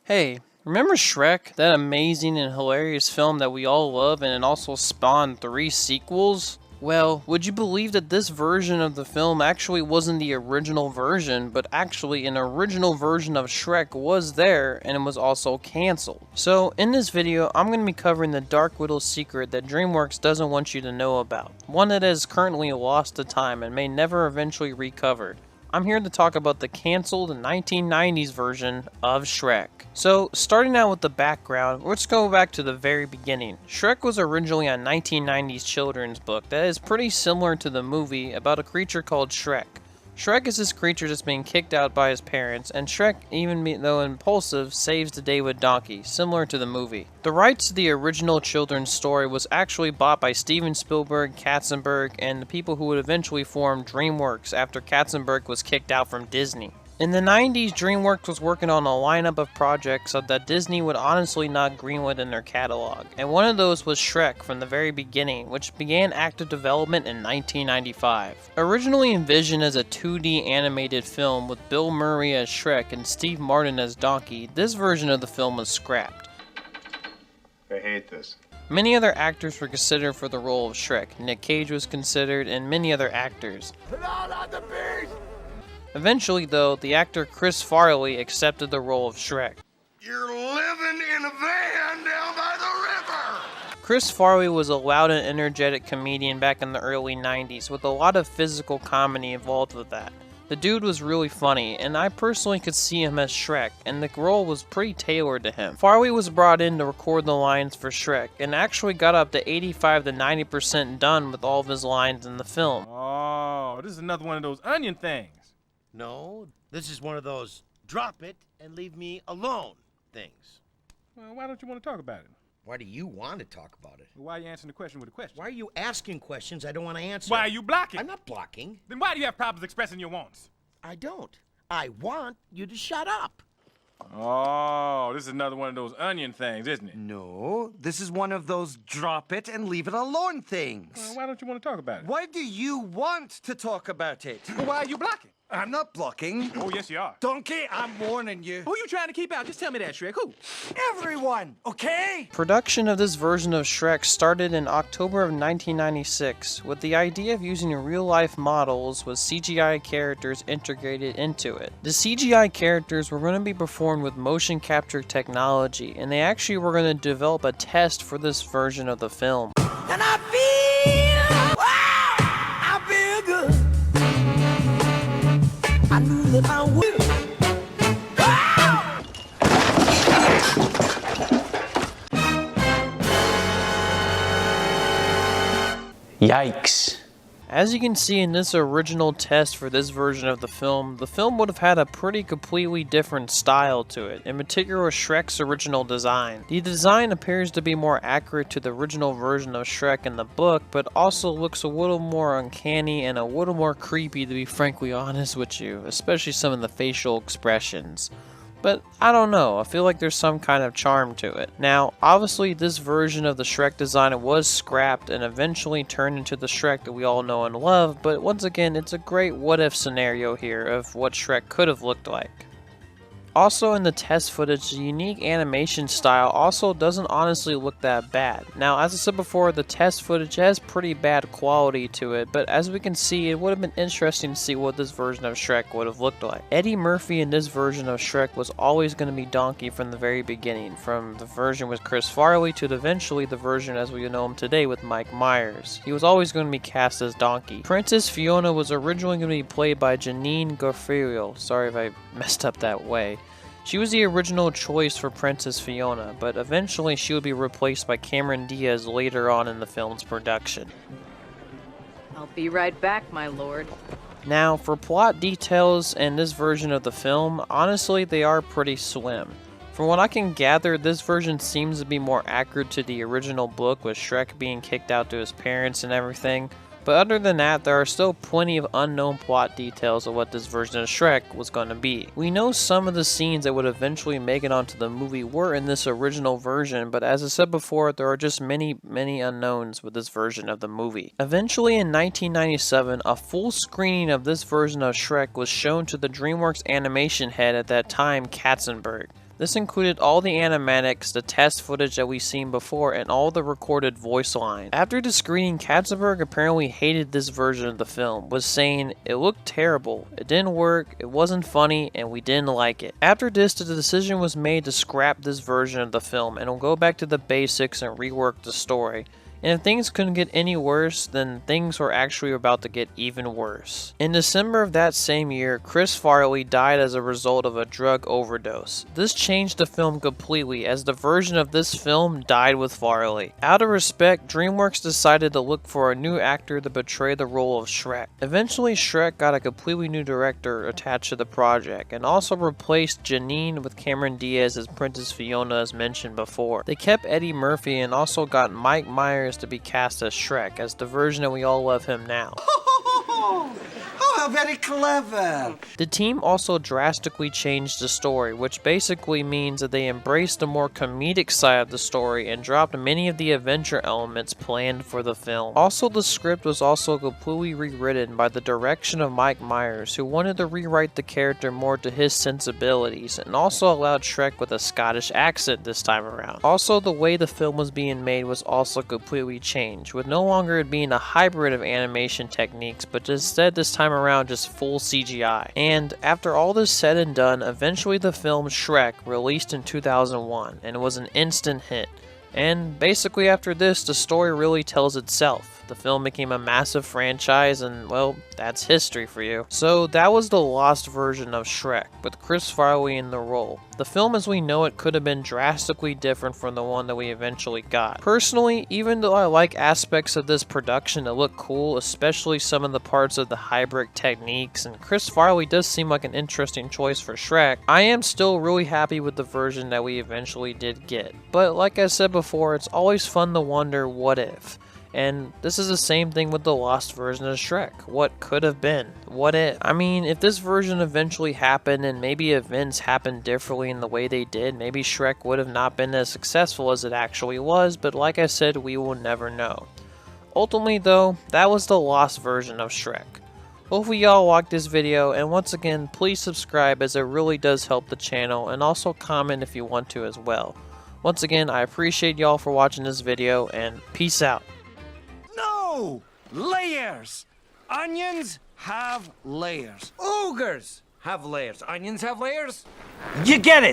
Hey, remember Shrek? That amazing and hilarious film that we all love and it also spawned 3 sequels? Well, would you believe that this version of the film actually wasn't the original version, but actually an original version of Shrek was there and it was also cancelled? So, in this video, I'm going to be covering the dark little secret that DreamWorks doesn't want you to know about. One that is currently lost to time and may never eventually recovered. I'm here to talk about the cancelled 1990s version of Shrek. So, starting out with the background, let's go back to the very beginning. Shrek was originally a 1990s children's book that is pretty similar to the movie about a creature called Shrek. Shrek is this creature that's being kicked out by his parents, and Shrek, even though impulsive, saves the day with Donkey, similar to the movie. The rights to the original children's story was actually bought by Steven Spielberg, Katzenberg, and the people who would eventually form DreamWorks after Katzenberg was kicked out from Disney. In the 90s, DreamWorks was working on a lineup of projects that Disney would honestly not greenlit in their catalog, and one of those was Shrek from the very beginning, which began active development in 1995. Originally envisioned as a 2D animated film with Bill Murray as Shrek and Steve Martin as Donkey, this version of the film was scrapped. I hate this. Many other actors were considered for the role of Shrek. Nick Cage was considered, and many other actors. Put on the beast! Eventually, though, the actor Chris Farley accepted the role of Shrek. You're living in a van down by the river! Chris Farley was a loud and energetic comedian back in the early 90s, with a lot of physical comedy involved with that. The dude was really funny, and I personally could see him as Shrek, and the role was pretty tailored to him. Farley was brought in to record the lines for Shrek, and actually got up to 85 to 90% done with all of his lines in the film. Oh, this is another one of those onion things. No, this is one of those drop it and leave me alone things. Well, why don't you want to talk about it? Why do you want to talk about it? Why are you answering the question with a question? Why are you asking questions I don't want to answer? Why are you blocking? I'm not blocking. Then why do you have problems expressing your wants? I don't. I want you to shut up. Oh, this is another one of those onion things, isn't it? No, this is one of those drop it and leave it alone things. Well, why don't you want to talk about it? Why do you want to talk about it? Well, why are you blocking? I'm not blocking. Oh, yes, you are. Donkey, I'm warning you. Who you trying to keep out? Just tell me that, Shrek. Who? Everyone, okay? Production of this version of Shrek started in October of 1996, with the idea of using real-life models with CGI characters integrated into it. The CGI characters were going to be performed with motion capture technology, and they actually were going to develop a test for this version of the film. And I feel, wow, I feel good. I knew that I would. Yikes. As you can see in this original test for this version of the film would have had a pretty completely different style to it, in particular Shrek's original design. The design appears to be more accurate to the original version of Shrek in the book, but also looks a little more uncanny and a little more creepy, to be frankly honest with you, especially some of the facial expressions. But I don't know, I feel like there's some kind of charm to it. Now, obviously this version of the Shrek design was scrapped and eventually turned into the Shrek that we all know and love, but once again, it's a great what-if scenario here of what Shrek could have looked like. Also in the test footage, the unique animation style also doesn't honestly look that bad. Now, as I said before, the test footage has pretty bad quality to it, but as we can see, it would have been interesting to see what this version of Shrek would have looked like. Eddie Murphy in this version of Shrek was always going to be Donkey from the very beginning, from the version with Chris Farley to eventually the version as we know him today with Mike Myers. He was always going to be cast as Donkey. Princess Fiona was originally going to be played by Janine Garofalo. Sorry if I messed up that way. She was the original choice for Princess Fiona, but eventually she would be replaced by Cameron Diaz later on in the film's production. I'll be right back, my lord. Now, for plot details in this version of the film, honestly they are pretty slim. From what I can gather, this version seems to be more accurate to the original book with Shrek being kicked out to his parents and everything. But other than that, there are still plenty of unknown plot details of what this version of Shrek was going to be. We know some of the scenes that would eventually make it onto the movie were in this original version, but as I said before, there are just many unknowns with this version of the movie. Eventually in 1997, a full screening of this version of Shrek was shown to the DreamWorks animation head at that time, Katzenberg. This included all the animatics, the test footage that we've seen before, and all the recorded voice lines. After the screening, Katzenberg apparently hated this version of the film, was saying it looked terrible, it didn't work, it wasn't funny, and we didn't like it. After this, the decision was made to scrap this version of the film and go back to the basics and rework the story. And if things couldn't get any worse, then things were actually about to get even worse. In December of that same year, Chris Farley died as a result of a drug overdose. This changed the film completely, as the version of this film died with Farley. Out of respect, DreamWorks decided to look for a new actor to portray the role of Shrek. Eventually, Shrek got a completely new director attached to the project, and also replaced Janine with Cameron Diaz as Princess Fiona as mentioned before. They kept Eddie Murphy and also got Mike Myers to be cast as Shrek, as the version that we all love him now. Oh, how very clever! The team also drastically changed the story, which basically means that they embraced the more comedic side of the story and dropped many of the adventure elements planned for the film. Also, the script was also completely rewritten by the direction of Mike Myers, who wanted to rewrite the character more to his sensibilities, and also allowed Shrek with a Scottish accent this time around. Also, the way the film was being made was also completely changed, with no longer it being a hybrid of animation techniques, but instead this time around just full CGI. And after all this said and done, eventually the film Shrek released in 2001, and it was an instant hit. And basically after this, the story really tells itself. The film became a massive franchise, and well, that's history for you. So that was the lost version of Shrek, with Chris Farley in the role. The film as we know it could have been drastically different from the one that we eventually got. Personally, even though I like aspects of this production that look cool, especially some of the parts of the hybrid techniques, and Chris Farley does seem like an interesting choice for Shrek, I am still really happy with the version that we eventually did get. But like I said before, it's always fun to wonder what if. And this is the same thing with the lost version of Shrek. What could have been? What if? I mean, if this version eventually happened and maybe events happened differently in the way they did, maybe Shrek would have not been as successful as it actually was, but like I said, we will never know. Ultimately though, that was the lost version of Shrek. Hopefully y'all liked this video, and once again, please subscribe as it really does help the channel, and also comment if you want to as well. Once again, I appreciate y'all for watching this video, and peace out. No! Layers! Onions have layers. Ogres have layers. Onions have layers. You get it!